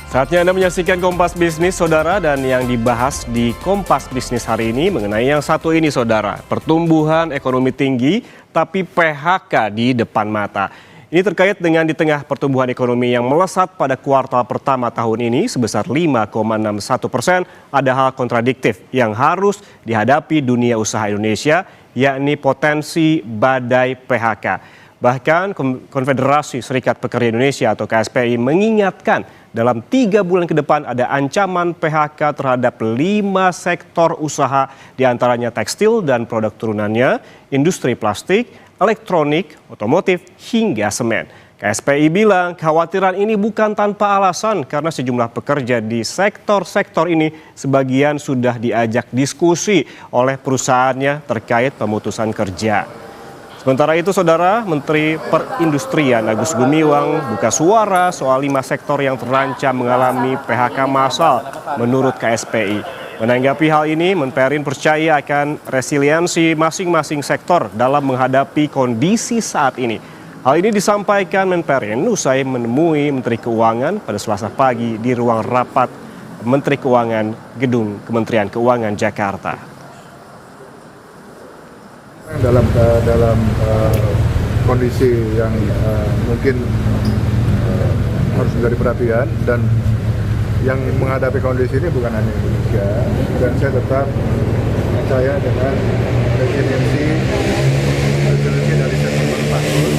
Saatnya Anda menyaksikan Kompas Bisnis, Saudara, dan yang dibahas di Kompas Bisnis hari ini mengenai yang satu ini, Saudara. Pertumbuhan ekonomi tinggi, tapi PHK di depan mata. Ini terkait dengan di tengah pertumbuhan ekonomi yang melesat pada kuartal pertama tahun ini sebesar 5,61%, ada hal kontradiktif yang harus dihadapi dunia usaha Indonesia, yakni potensi badai PHK. Bahkan Konfederasi Serikat Pekerja Indonesia atau KSPI mengingatkan dalam 3 bulan ke depan ada ancaman PHK terhadap 5 sektor usaha, diantaranya tekstil dan produk turunannya, industri plastik, elektronik, otomotif, hingga semen. KSPI bilang kekhawatiran ini bukan tanpa alasan karena sejumlah pekerja di sektor-sektor ini sebagian sudah diajak diskusi oleh perusahaannya terkait pemutusan kerja. Sementara itu, Saudara, Menteri Perindustrian Agus Gumiwang buka suara soal 5 sektor yang terancam mengalami PHK massal menurut KSPI. Menanggapi hal ini, Menperin percaya akan resiliensi masing-masing sektor dalam menghadapi kondisi saat ini. Hal ini disampaikan Menperin usai menemui Menteri Keuangan pada Selasa pagi di ruang rapat Menteri Keuangan Gedung Kementerian Keuangan Jakarta. Dalam kondisi yang mungkin harus menjadi perhatian, dan yang menghadapi kondisi ini bukan hanya Indonesia, dan saya tetap percaya dengan resiliensi dari sektor manufaktur.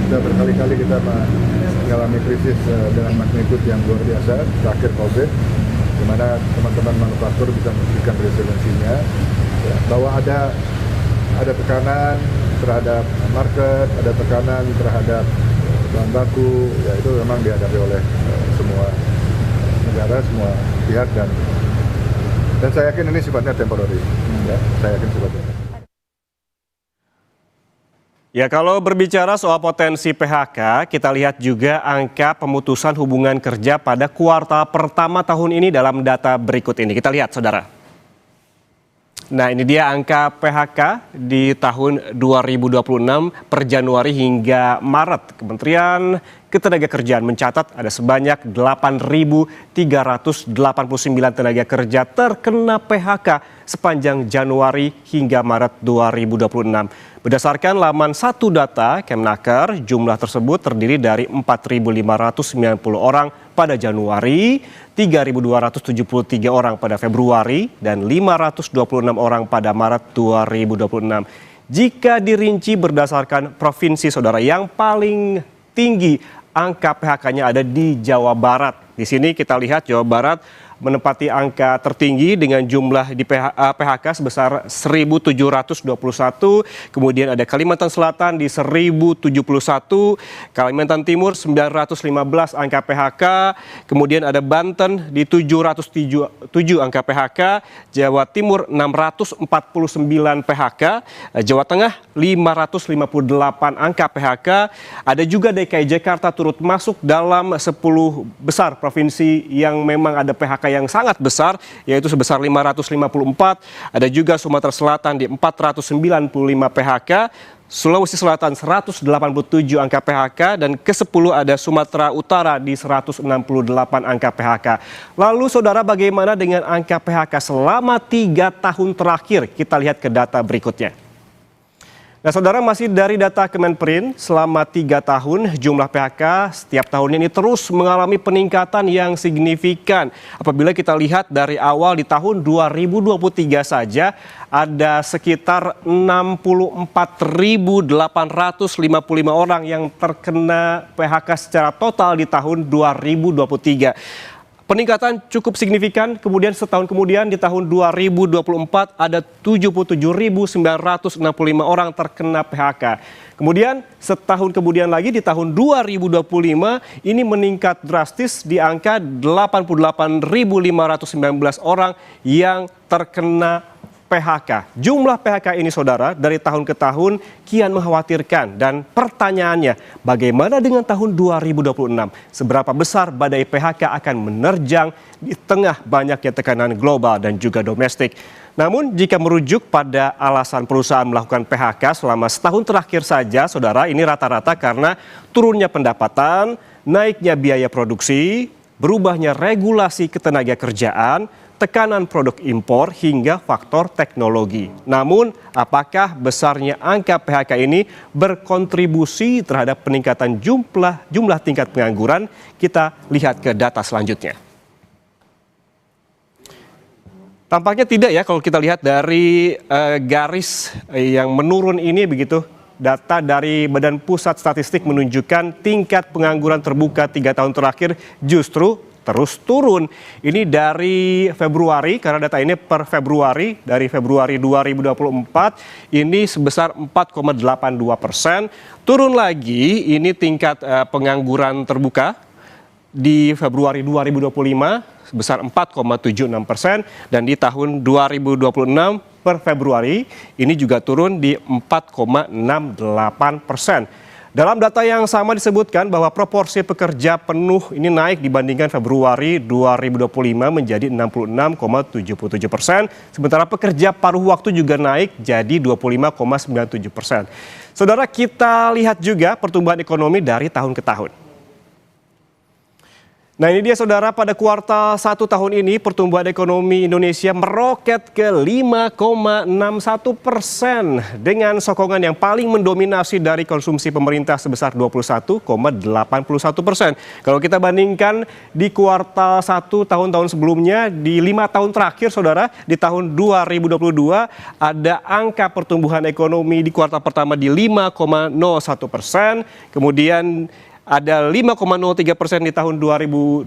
Sudah berkali-kali kita mengalami krisis dengan magnitud yang luar biasa, terakhir COVID, di mana teman-teman manufaktur bisa memberikan resiliensinya. Bahwa ada tekanan terhadap market, ada tekanan terhadap bahan baku, ya itu memang dihadapi oleh semua negara, semua pihak, dan saya yakin ini sifatnya temporary. Ya, saya yakin sifatnya. Ya, kalau berbicara soal potensi PHK, kita lihat juga angka pemutusan hubungan kerja pada kuartal pertama tahun ini dalam data berikut ini. Kita lihat, Saudara. Nah, ini dia angka PHK di tahun 2026 per Januari hingga Maret. Kementerian Ketenagakerjaan mencatat ada sebanyak 8.389 tenaga kerja terkena PHK sepanjang Januari hingga Maret 2026. Berdasarkan laman 1 data Kemnaker, jumlah tersebut terdiri dari 4.590 orang pada Januari, 3.273 orang pada Februari, dan 526 orang pada Maret 2026. Jika dirinci berdasarkan provinsi, Saudara, yang paling tinggi angka PHK-nya ada di Jawa Barat. Di sini kita lihat Jawa Barat menempati angka tertinggi dengan jumlah di PHK sebesar 1.721, kemudian ada Kalimantan Selatan di 1.071, Kalimantan Timur 915 angka PHK, kemudian ada Banten di 707 angka PHK, Jawa Timur 649 PHK, Jawa Tengah 558 angka PHK, ada juga DKI Jakarta turut masuk dalam 10 besar provinsi yang memang ada PHK yang sangat besar, yaitu sebesar 554. Ada juga Sumatera Selatan di 495 PHK, Sulawesi Selatan 187 angka PHK, dan ke-10 ada Sumatera Utara di 168 angka PHK. Lalu, Saudara, bagaimana dengan angka PHK selama 3 tahun terakhir? Kita lihat ke data berikutnya. Nah, Saudara, masih dari data Kemenperin, selama 3 tahun jumlah PHK setiap tahunnya ini terus mengalami peningkatan yang signifikan. Apabila kita lihat dari awal di tahun 2023 saja ada sekitar 64.855 orang yang terkena PHK secara total di tahun 2023. Peningkatan cukup signifikan, kemudian setahun kemudian di tahun 2024 ada 77.965 orang terkena PHK. Kemudian setahun kemudian lagi di tahun 2025 ini meningkat drastis di angka 88.519 orang yang terkena PHK. Jumlah PHK ini, Saudara, dari tahun ke tahun kian mengkhawatirkan, dan pertanyaannya, bagaimana dengan tahun 2026? Seberapa besar badai PHK akan menerjang di tengah banyaknya tekanan global dan juga domestik? Namun jika merujuk pada alasan perusahaan melakukan PHK selama setahun terakhir saja, Saudara, ini rata-rata karena turunnya pendapatan naiknya biaya produksi, berubahnya regulasi ketenaga kerjaan, tekanan produk impor hingga faktor teknologi. Namun, apakah besarnya angka PHK ini berkontribusi terhadap peningkatan jumlah tingkat pengangguran? Kita lihat ke data selanjutnya. Tampaknya tidak ya kalau kita lihat dari garis yang menurun ini begitu. Data dari Badan Pusat Statistik menunjukkan tingkat pengangguran terbuka 3 tahun terakhir justru terus turun. Ini dari Februari, karena data ini per Februari, dari Februari 2024, ini sebesar 4,82%. Turun lagi, ini tingkat pengangguran terbuka di Februari 2025 sebesar 4,76%, dan di tahun 2026 per Februari ini juga turun di 4,68%. Dalam data yang sama disebutkan bahwa proporsi pekerja penuh ini naik dibandingkan Februari 2025 menjadi 66,77%, sementara pekerja paruh waktu juga naik jadi 25,97%. Saudara, kita lihat juga pertumbuhan ekonomi dari tahun ke tahun. Nah, ini dia saudara, pada kuartal 1 tahun ini pertumbuhan ekonomi Indonesia meroket ke 5,61% dengan sokongan yang paling mendominasi dari konsumsi pemerintah sebesar 21,81%. Kalau kita bandingkan di kuartal 1 tahun-tahun sebelumnya, di 5 tahun terakhir saudara, di tahun 2022 ada angka pertumbuhan ekonomi di kuartal pertama di 5,01%, kemudian ada 5,03% di tahun 2023,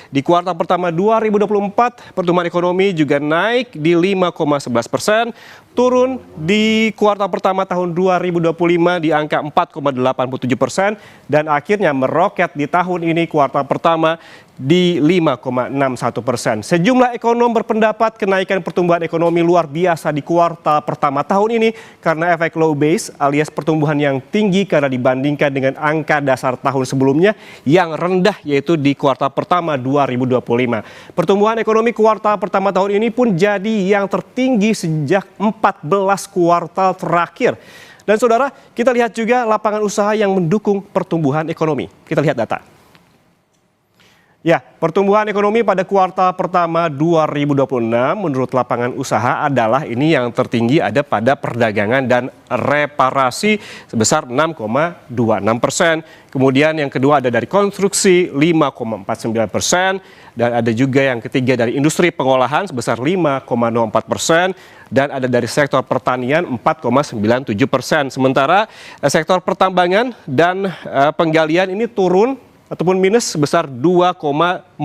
di kuartal pertama 2024 pertumbuhan ekonomi juga naik di 5,11%, turun di kuartal pertama tahun 2025 di angka 4,87%, dan akhirnya meroket di tahun ini kuartal pertama di 5,61%. Sejumlah ekonom berpendapat kenaikan pertumbuhan ekonomi luar biasa di kuartal pertama tahun ini karena efek low base alias pertumbuhan yang tinggi karena dibandingkan dengan angka dasar tahun sebelumnya yang rendah, yaitu di kuartal pertama 2025. Pertumbuhan ekonomi kuartal pertama tahun ini pun jadi yang tertinggi sejak 14 kuartal terakhir. Dan saudara, kita lihat juga lapangan usaha yang mendukung pertumbuhan ekonomi. Kita lihat data. Ya, pertumbuhan ekonomi pada kuartal pertama 2026 menurut lapangan usaha adalah ini yang tertinggi ada pada perdagangan dan reparasi sebesar 6,26%. Kemudian yang kedua ada dari konstruksi 5,49%, dan ada juga yang ketiga dari industri pengolahan sebesar 5,04%, dan ada dari sektor pertanian 4,97%. Sementara sektor pertambangan dan penggalian ini turun ataupun minus sebesar 2,14%,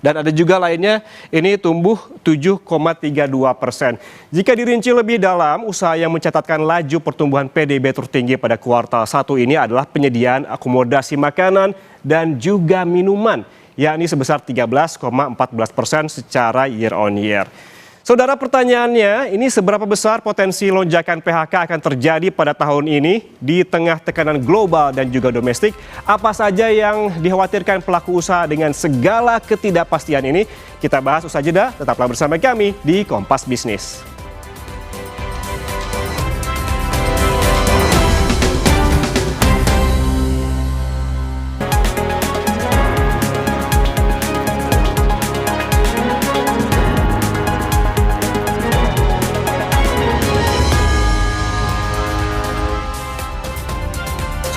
dan ada juga lainnya ini tumbuh 7,32%. Jika dirinci lebih dalam, usaha yang mencatatkan laju pertumbuhan PDB tertinggi pada kuartal 1 ini adalah penyediaan akomodasi makanan dan juga minuman, yakni sebesar 13,14% secara year on year. Saudara, pertanyaannya, ini seberapa besar potensi lonjakan PHK akan terjadi pada tahun ini di tengah tekanan global dan juga domestik? Apa saja yang dikhawatirkan pelaku usaha dengan segala ketidakpastian ini? Kita bahas usai jeda, tetaplah bersama kami di Kompas Bisnis.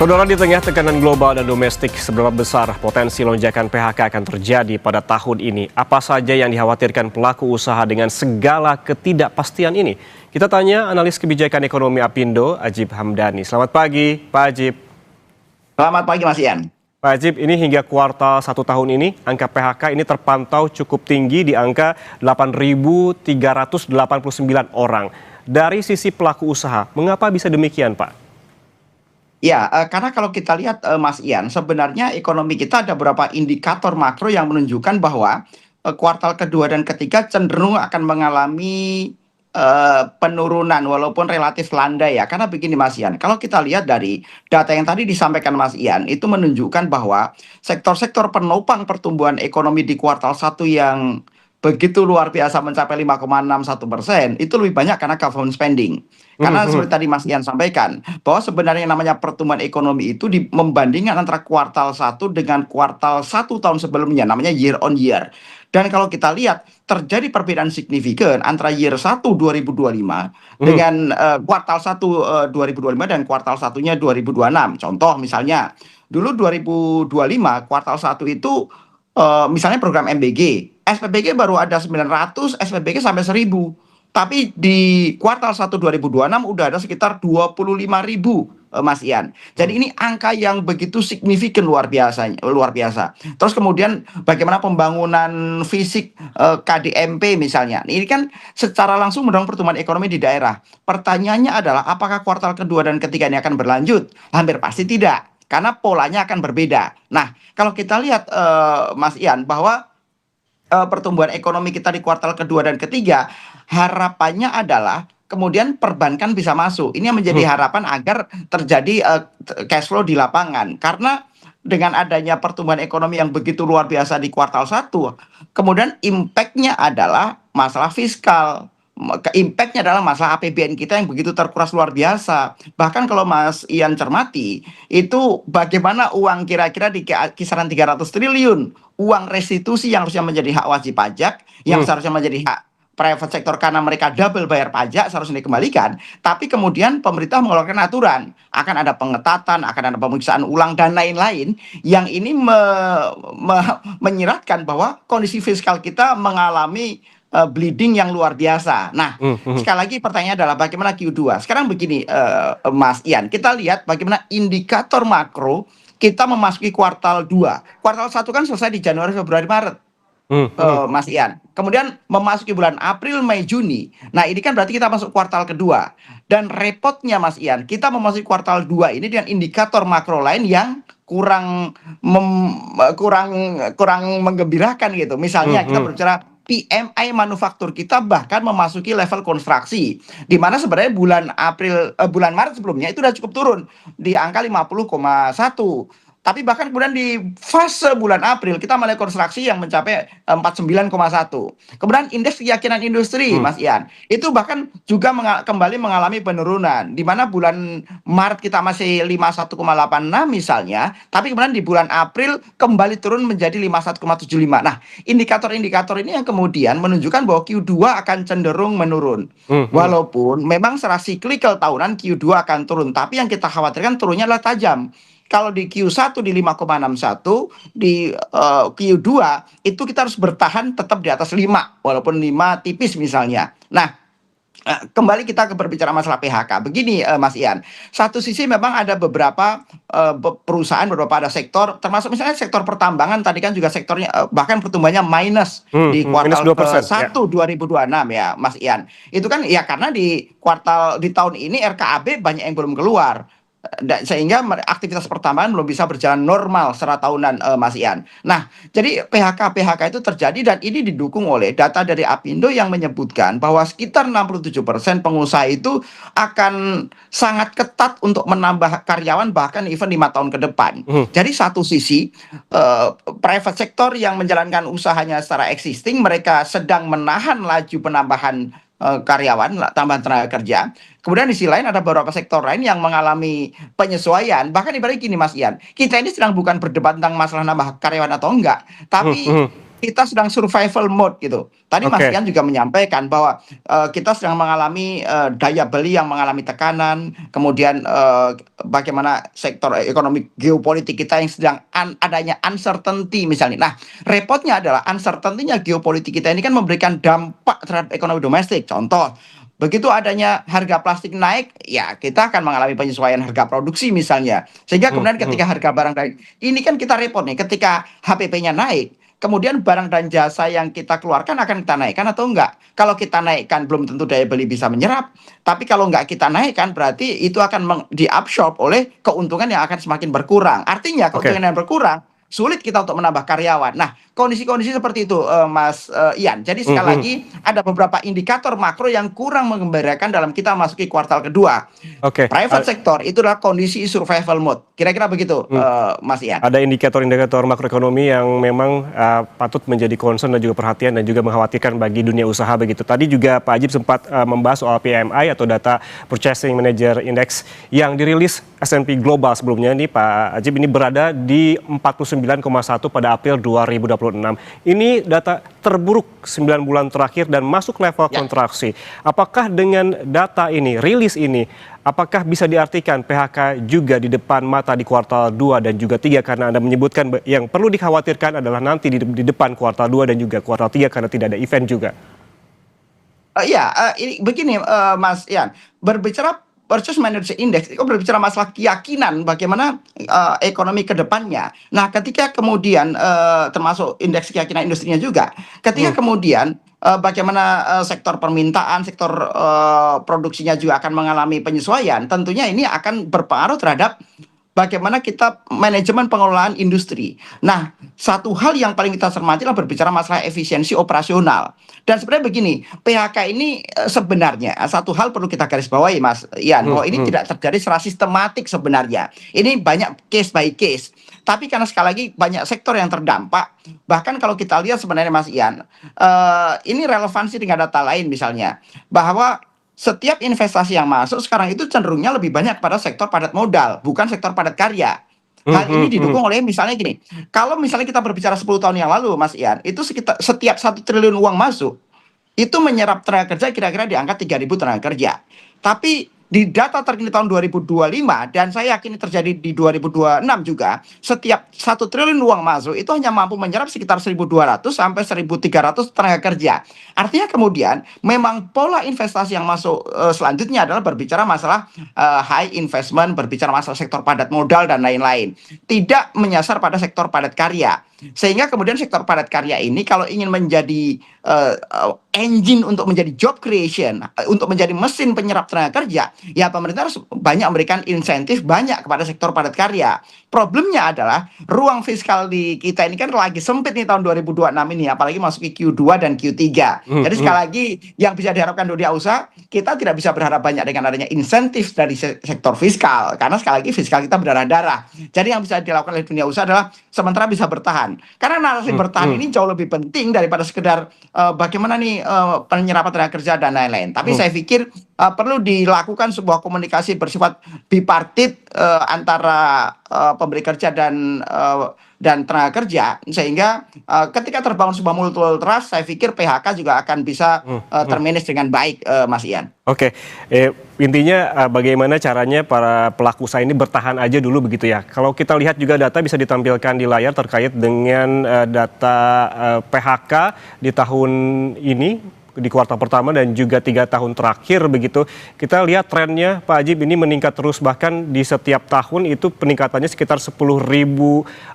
Saudara, di tengah tekanan global dan domestik, seberapa besar potensi lonjakan PHK akan terjadi pada tahun ini? Apa saja yang dikhawatirkan pelaku usaha dengan segala ketidakpastian ini? Kita tanya analis kebijakan ekonomi Apindo, Ajib Hamdani. Selamat pagi, Pak Ajib. Selamat pagi, Mas Ian. Pak Ajib, ini hingga kuartal 1 tahun ini, angka PHK ini terpantau cukup tinggi di angka 8.389 orang. Dari sisi pelaku usaha, mengapa bisa demikian, Pak? Ya, karena kalau kita lihat, Mas Ian, sebenarnya ekonomi kita ada beberapa indikator makro yang menunjukkan bahwa kuartal kedua dan ketiga cenderung akan mengalami penurunan walaupun relatif landai ya. Karena begini, Mas Ian, kalau kita lihat dari data yang tadi disampaikan Mas Ian, itu menunjukkan bahwa sektor-sektor penopang pertumbuhan ekonomi di kuartal 1 yang begitu luar biasa mencapai 5,61%, itu lebih banyak karena government spending. Karena seperti tadi Mas Ian sampaikan, bahwa sebenarnya yang namanya pertumbuhan ekonomi itu membandingkan antara kuartal 1 dengan kuartal 1 tahun sebelumnya, namanya year on year. Dan kalau kita lihat, terjadi perbedaan signifikan antara year 1 2025 dengan kuartal 1 2025 dan kuartal satunya 2026. Contoh misalnya, dulu 2025 kuartal 1 itu misalnya program MBG, SPBG baru ada 900, SPBG sampai 1000. Tapi di kuartal 1 2026 udah ada sekitar 25.000, Mas Ian. Jadi ini angka yang begitu signifikan, luar biasa, luar biasa. Terus kemudian bagaimana pembangunan fisik KDMP misalnya. Ini kan secara langsung mendorong pertumbuhan ekonomi di daerah. Pertanyaannya adalah apakah kuartal kedua dan ketiga ini akan berlanjut? Hampir pasti tidak, karena polanya akan berbeda. Nah, kalau kita lihat Mas Ian, bahwa pertumbuhan ekonomi kita di kuartal kedua dan ketiga, harapannya adalah kemudian perbankan bisa masuk. Ini yang menjadi harapan agar terjadi cash flow di lapangan. Karena dengan adanya pertumbuhan ekonomi yang begitu luar biasa di kuartal 1, kemudian impact-nya adalah masalah fiskal. Impact-nya adalah masalah APBN kita yang begitu terkuras luar biasa. Bahkan kalau Mas Ian cermati, itu bagaimana uang kira-kira di kisaran 300 triliun. Uang restitusi yang harusnya menjadi hak wajib pajak, yang seharusnya menjadi hak private sector karena mereka double bayar pajak seharusnya dikembalikan. Tapi kemudian pemerintah mengeluarkan aturan. Akan ada pengetatan, akan ada pemeriksaan ulang, dan lain-lain. Yang ini menyiratkan bahwa kondisi fiskal kita mengalami bleeding yang luar biasa. Nah, sekali lagi pertanyaannya adalah bagaimana Q2. Sekarang begini, Mas Ian, kita lihat bagaimana indikator makro kita memasuki kuartal 2. Kuartal 1 kan selesai di Januari, Februari, Maret, Mas Ian. Kemudian memasuki bulan April, Mei, Juni. Nah, ini kan berarti kita masuk kuartal kedua. Dan repotnya Mas Ian, kita memasuki kuartal 2 ini dengan indikator makro lain yang kurang menggembirakan gitu. Misalnya kita berbicara PMI manufaktur kita bahkan memasuki level konstruksi, di mana sebenarnya bulan Maret sebelumnya itu sudah cukup turun di angka 50,1. Tapi bahkan kemudian di fase bulan April kita mulai konstruksi yang mencapai 49,1. Kemudian indeks keyakinan industri, Mas Ian, itu bahkan juga kembali mengalami penurunan, di mana bulan Maret kita masih 51,86 misalnya, tapi kemudian di bulan April kembali turun menjadi 51,75. Nah, indikator-indikator ini yang kemudian menunjukkan bahwa Q2 akan cenderung menurun. Walaupun memang secara cyclical tahunan Q2 akan turun, tapi yang kita khawatirkan turunnya adalah tajam. Kalau di Q1 di 5,61, di Q2 itu kita harus bertahan tetap di atas 5, walaupun 5 tipis misalnya. Nah, kembali kita ke berbicara masalah PHK. Begini Mas Ian, satu sisi memang ada beberapa perusahaan, beberapa ada sektor, termasuk misalnya sektor pertambangan tadi kan juga sektornya bahkan pertumbuhannya minus di kuartal ke-1 2026 ya Mas Ian. Itu kan ya karena di tahun ini RKAB banyak yang belum keluar. Sehingga aktivitas pertambangan belum bisa berjalan normal secara tahunan Mas Ian. Nah, jadi PHK itu terjadi dan ini didukung oleh data dari Apindo yang menyebutkan bahwa sekitar 67% pengusaha itu akan sangat ketat untuk menambah karyawan bahkan even 5 tahun ke depan. Jadi satu sisi private sector yang menjalankan usahanya secara existing, mereka sedang menahan laju penambahan karyawan, tambahan tenaga kerja. Kemudian di sisi lain ada beberapa sektor lain yang mengalami penyesuaian. Bahkan ibaratnya gini Mas Ian, kita ini sedang bukan berdebat tentang masalah nambah karyawan atau enggak, tapi kita sedang survival mode gitu. Tadi Mas Ian juga menyampaikan bahwa kita sedang mengalami daya beli yang mengalami tekanan, kemudian bagaimana sektor ekonomi geopolitik kita yang sedang adanya uncertainty misalnya. Nah, repotnya adalah uncertainty-nya geopolitik kita ini kan memberikan dampak terhadap ekonomi domestik. Contoh, begitu adanya harga plastik naik, ya kita akan mengalami penyesuaian harga produksi misalnya. Sehingga kemudian ketika harga barang naik, ini kan kita repot nih, ketika HPP-nya naik, kemudian barang dan jasa yang kita keluarkan akan kita naikkan atau enggak. Kalau kita naikkan belum tentu daya beli bisa menyerap. Tapi kalau enggak kita naikkan berarti itu akan diabsorb oleh keuntungan yang akan semakin berkurang. Artinya keuntungan yang berkurang, sulit kita untuk menambah karyawan. Nah, kondisi-kondisi seperti itu, Mas Ian. Jadi sekali lagi ada beberapa indikator makro yang kurang mengembirakan dalam kita masuki kuartal kedua. Oke, Private sector itu adalah kondisi survival mode. Kira-kira begitu, Mas Ian. ada indikator-indikator makroekonomi yang memang patut menjadi concern dan juga perhatian dan juga mengkhawatirkan bagi dunia usaha begitu. Tadi juga Pak Ajib sempat membahas soal PMI atau data Purchasing Manager Index yang dirilis S&P Global sebelumnya nih Pak Ajib, ini berada di 49,1 pada April 2026. Ini data terburuk 9 bulan terakhir dan masuk level kontraksi. Apakah dengan data ini, rilis ini, apakah bisa diartikan PHK juga di depan mata di kuartal 2 dan juga 3, karena Anda menyebutkan yang perlu dikhawatirkan adalah nanti di depan kuartal 2 dan juga kuartal 3 karena tidak ada event juga. Ini begini, Mas Ian, berbicara Purchase Manager Index itu berbicara masalah keyakinan bagaimana ekonomi ke depannya. Nah, ketika kemudian termasuk indeks keyakinan industrinya juga, ketika kemudian bagaimana sektor permintaan, sektor produksinya juga akan mengalami penyesuaian, tentunya ini akan berpengaruh terhadap bagaimana kita manajemen pengelolaan industri. Nah, satu hal yang paling kita cermati adalah berbicara masalah efisiensi operasional. Dan sebenarnya begini, PHK ini sebenarnya satu hal perlu kita garis bawahi, Mas Ian, bahwa ini tidak terjadi secara sistematik sebenarnya. Ini banyak case by case. Tapi karena sekali lagi banyak sektor yang terdampak, bahkan kalau kita lihat sebenarnya Mas Ian, ini relevansi dengan data lain misalnya, bahwa setiap investasi yang masuk sekarang itu cenderungnya lebih banyak pada sektor padat modal, bukan sektor padat karya. Hal ini didukung oleh misalnya gini, kalau misalnya kita berbicara 10 tahun yang lalu, Mas Ian, itu setiap 1 triliun uang masuk, itu menyerap tenaga kerja kira-kira di angka 3.000 tenaga kerja. Tapi di data terkini tahun 2025, dan saya yakin terjadi di 2026 juga, setiap 1 triliun uang masuk itu hanya mampu menyerap sekitar 1.200 sampai 1.300 tenaga kerja. Artinya kemudian memang pola investasi yang masuk selanjutnya adalah berbicara masalah high investment, berbicara masalah sektor padat modal dan lain-lain. Tidak menyasar pada sektor padat karya. Sehingga kemudian sektor padat karya ini kalau ingin menjadi engine untuk menjadi job creation, untuk menjadi mesin penyerap tenaga kerja, ya pemerintah harus banyak memberikan insentif banyak kepada sektor padat karya. Problemnya adalah ruang fiskal di kita ini kan lagi sempit nih tahun 2026 ini, apalagi masuki Q2 dan Q3. Jadi sekali lagi yang bisa diharapkan dunia usaha, kita tidak bisa berharap banyak dengan adanya insentif dari sektor fiskal, karena sekali lagi fiskal kita berdarah-darah. Jadi yang bisa dilakukan oleh dunia usaha adalah sementara bisa bertahan. Karena narasi bertahan ini jauh lebih penting daripada sekedar bagaimana nih penyerapan tenaga kerja dan lain-lain. Tapi saya pikir perlu dilakukan sebuah komunikasi bersifat bipartit antara pemberi kerja dan tenaga kerja, sehingga ketika terbangun sebuah mutual trust, saya pikir PHK juga akan bisa termanage dengan baik, Mas Ian. Oke, intinya bagaimana caranya para pelaku usaha ini bertahan aja dulu begitu ya. Kalau kita lihat juga data bisa ditampilkan di layar terkait dengan data PHK di tahun ini, di kuartal pertama dan juga 3 tahun terakhir begitu. Kita lihat trennya Pak Ajib ini meningkat terus, bahkan di setiap tahun itu peningkatannya sekitar 10.000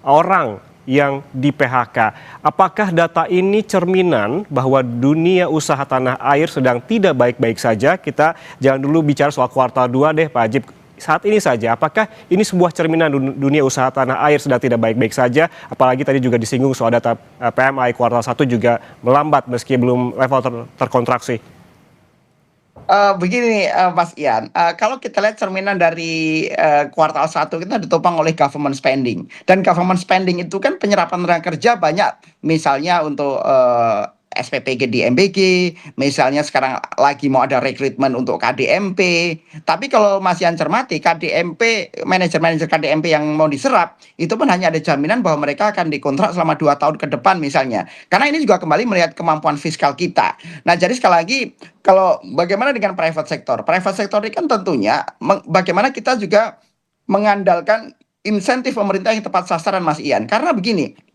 orang yang di PHK. Apakah data ini cerminan bahwa dunia usaha tanah air sedang tidak baik-baik saja? Kita jangan dulu bicara soal kuartal 2 deh Pak Ajib. Saat ini saja, apakah ini sebuah cerminan dunia usaha tanah air sedang tidak baik-baik saja? Apalagi tadi juga disinggung soal data PMI kuartal 1 juga melambat meski belum level terkontraksi. Begini Mas Ian, kalau kita lihat cerminan dari kuartal 1 kita ditopang oleh government spending. Dan government spending itu kan penyerapan tenaga kerja banyak, misalnya untuk SPPG di MBG, misalnya sekarang lagi mau ada rekrutmen untuk KDMP. Tapi kalau Mas Ian cermati, KDMP, manajer-manajer KDMP yang mau diserap, itu pun hanya ada jaminan bahwa mereka akan dikontrak selama 2 tahun ke depan misalnya. Karena ini juga kembali melihat kemampuan fiskal kita. Nah, jadi sekali lagi, kalau bagaimana dengan private sector? Private sector ini kan tentunya bagaimana kita juga mengandalkan insentif pemerintah yang tepat sasaran, Mas Ian. Karena begini,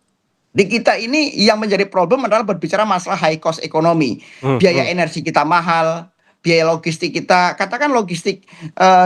di kita ini yang menjadi problem adalah berbicara masalah high cost ekonomi. Biaya energi kita mahal, biaya logistik kita, katakan logistik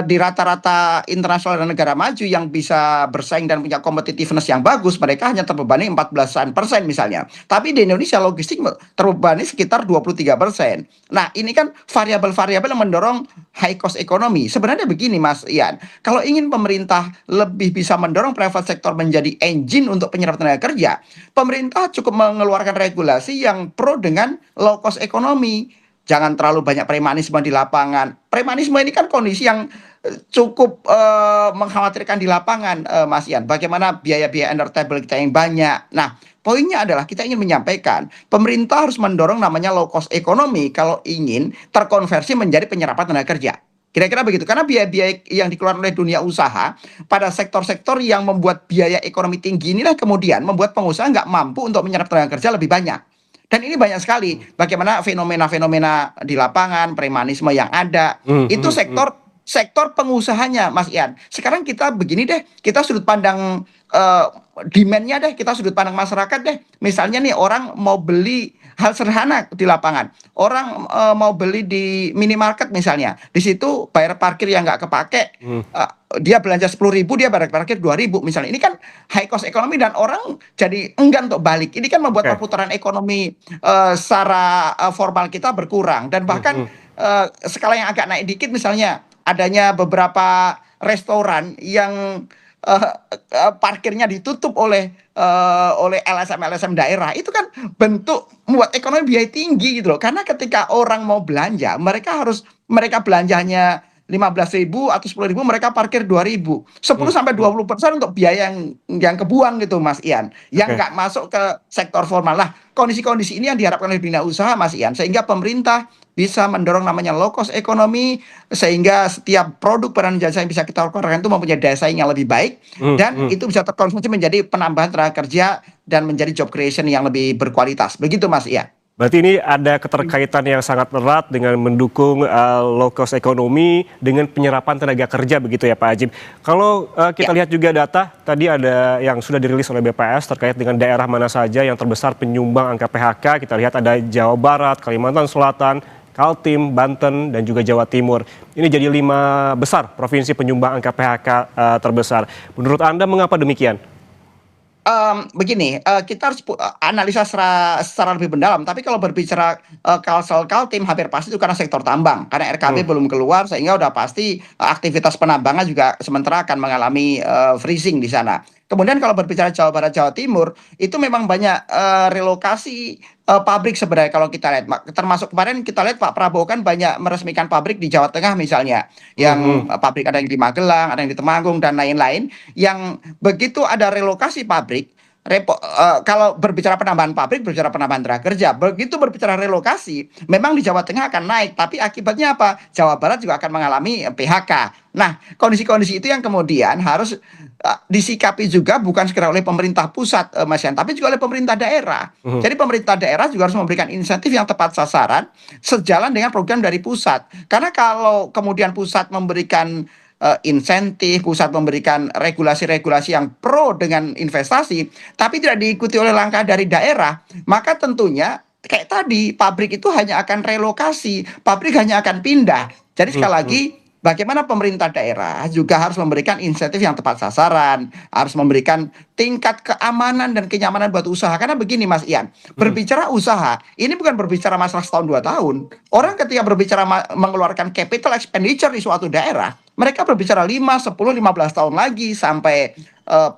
di rata-rata internasional dan negara maju yang bisa bersaing dan punya competitiveness yang bagus, mereka hanya terbebani 14% misalnya. Tapi di Indonesia logistik terbebani sekitar 23%. Nah, ini kan variabel-variabel yang mendorong high cost ekonomi. Sebenarnya begini Mas Ian, kalau ingin pemerintah lebih bisa mendorong private sector menjadi engine untuk penyerapan tenaga kerja, pemerintah cukup mengeluarkan regulasi yang pro dengan low cost ekonomi. Jangan terlalu banyak premanisme di lapangan. Premanisme ini kan kondisi yang cukup mengkhawatirkan di lapangan, Mas Ian. Bagaimana biaya-biaya undertable kita yang banyak. Nah, poinnya adalah kita ingin menyampaikan pemerintah harus mendorong namanya low cost ekonomi kalau ingin terkonversi menjadi penyerapan tenaga kerja. Kira-kira begitu. Karena biaya-biaya yang dikeluarkan oleh dunia usaha pada sektor-sektor yang membuat biaya ekonomi tinggi inilah kemudian membuat pengusaha nggak mampu untuk menyerap tenaga kerja lebih banyak. Dan ini banyak sekali bagaimana fenomena-fenomena di lapangan, premanisme yang ada. Itu sektor pengusahanya, Mas Ian. Sekarang kita begini deh, kita sudut pandang demand-nya deh, kita sudut pandang masyarakat deh. Misalnya nih orang mau beli hal sederhana di lapangan. Orang mau beli di minimarket misalnya. Di situ bayar parkir yang nggak kepake. Dia belanja 10.000, dia bayar parkir 2.000 misalnya. Ini kan high cost ekonomi dan orang jadi enggan untuk balik. Ini kan membuat perputaran ekonomi secara formal kita berkurang. Dan bahkan skala yang agak naik dikit misalnya adanya beberapa restoran yang parkirnya ditutup oleh LSM daerah, itu kan bentuk membuat ekonomi biaya tinggi gitu loh. Karena ketika orang mau belanja, mereka belanjanya 15.000 atau 10.000, mereka parkir 2.000, 10-20% untuk biaya yang kebuang gitu, Mas Ian, yang nggak masuk ke sektor formal. Lah, kondisi-kondisi ini yang diharapkan oleh dunia usaha, Mas Ian, sehingga pemerintah bisa mendorong namanya low cost ekonomi, sehingga setiap produk barang jasa yang bisa kita keluarkan itu mempunyai daya saing yang lebih baik, dan itu bisa terkonsumsi menjadi penambahan tenaga kerja dan menjadi job creation yang lebih berkualitas. Begitu, Mas Ian. Berarti ini ada keterkaitan yang sangat erat dengan mendukung low cost ekonomi dengan penyerapan tenaga kerja begitu ya Pak Ajib. Kalau kita lihat juga data, tadi ada yang sudah dirilis oleh BPS terkait dengan daerah mana saja yang terbesar penyumbang angka PHK. Kita lihat ada Jawa Barat, Kalimantan Selatan, Kaltim, Banten, dan juga Jawa Timur. Ini jadi 5 besar provinsi penyumbang angka PHK terbesar. Menurut Anda mengapa demikian? Begini, kita harus analisa secara lebih mendalam. Tapi kalau berbicara Kaltim hampir pasti itu karena sektor tambang. Karena RKB belum keluar, sehingga udah pasti aktivitas penambangan juga sementara akan mengalami freezing di sana. Kemudian kalau berbicara Jawa Barat, Jawa Timur, itu memang banyak relokasi pabrik sebenarnya kalau kita lihat. Termasuk kemarin kita lihat Pak Prabowo kan banyak meresmikan pabrik di Jawa Tengah misalnya. Yang pabrik ada yang di Magelang, ada yang di Temanggung, dan lain-lain. Yang begitu ada relokasi pabrik, kalau berbicara penambahan pabrik, berbicara penambahan tenaga kerja. Begitu berbicara relokasi, memang di Jawa Tengah akan naik. Tapi akibatnya apa? Jawa Barat juga akan mengalami PHK. Nah, kondisi-kondisi itu yang kemudian harus disikapi juga bukan sekedar oleh pemerintah pusat, Mas Yan, tapi juga oleh pemerintah daerah. Jadi pemerintah daerah juga harus memberikan insentif yang tepat sasaran sejalan dengan program dari pusat. Karena kalau kemudian pusat memberikan insentif, pusat memberikan regulasi-regulasi yang pro dengan investasi, tapi tidak diikuti oleh langkah dari daerah, maka tentunya kayak tadi pabrik itu hanya akan relokasi, pabrik hanya akan pindah. Jadi sekali lagi, bagaimana pemerintah daerah juga harus memberikan insentif yang tepat sasaran, harus memberikan tingkat keamanan dan kenyamanan buat usaha. Karena begini Mas Ian, berbicara usaha, ini bukan berbicara masalah setahun 2 tahun. Orang ketika berbicara mengeluarkan capital expenditure di suatu daerah, mereka berbicara 5, 10, 15 tahun lagi sampai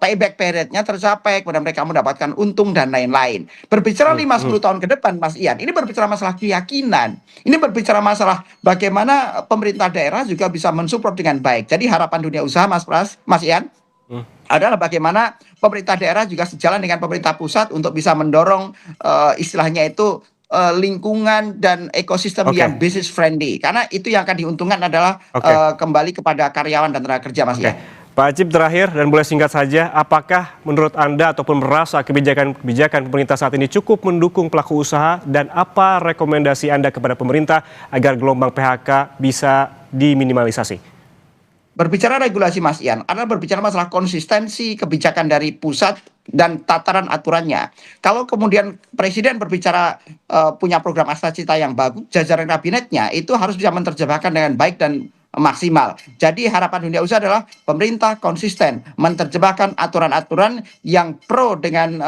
payback periodnya tercapai, kemudian mereka mendapatkan untung dan lain-lain. Berbicara 5-10 tahun ke depan, Mas Ian, ini berbicara masalah keyakinan. Ini berbicara masalah bagaimana pemerintah daerah juga bisa mensupport dengan baik. Jadi harapan dunia usaha, Mas Ian, adalah bagaimana pemerintah daerah juga sejalan dengan pemerintah pusat untuk bisa mendorong istilahnya itu lingkungan dan ekosistem yang business friendly. Karena itu yang akan diuntungkan adalah kembali kepada karyawan dan tenaga kerja, Mas Ian. Pak Ajib, terakhir dan boleh singkat saja, apakah menurut Anda ataupun merasa kebijakan pemerintah saat ini cukup mendukung pelaku usaha, dan apa rekomendasi Anda kepada pemerintah agar gelombang PHK bisa diminimalisasi? Berbicara regulasi, Mas Ian, adalah berbicara masalah konsistensi kebijakan dari pusat dan tataran aturannya. Kalau kemudian Presiden berbicara punya program Aksara yang bagus, jajaran kabinetnya itu harus bisa menerjemahkan dengan baik dan maksimal. Jadi harapan dunia usaha adalah pemerintah konsisten menerjemahkan aturan-aturan yang pro dengan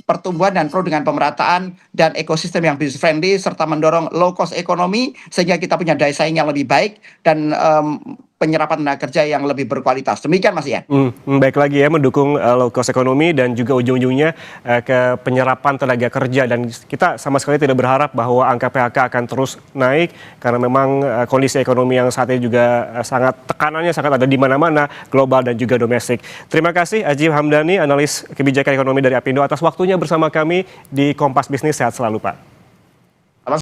pertumbuhan dan pro dengan pemerataan dan ekosistem yang business friendly serta mendorong low cost ekonomi sehingga kita punya daya saing yang lebih baik dan penyerapan tenaga kerja yang lebih berkualitas. Demikian Mas Ian. Baik lagi ya, mendukung low cost ekonomi dan juga ujung-ujungnya ke penyerapan tenaga kerja, dan kita sama sekali tidak berharap bahwa angka PHK akan terus naik karena memang kondisi ekonomi yang saat ini juga tekanannya sangat ada di mana-mana, global dan juga domestik. Terima kasih Ajib Hamdani, analis kebijakan ekonomi dari Apindo, atas waktunya bersama kami di Kompas Bisnis. Sehat selalu Pak.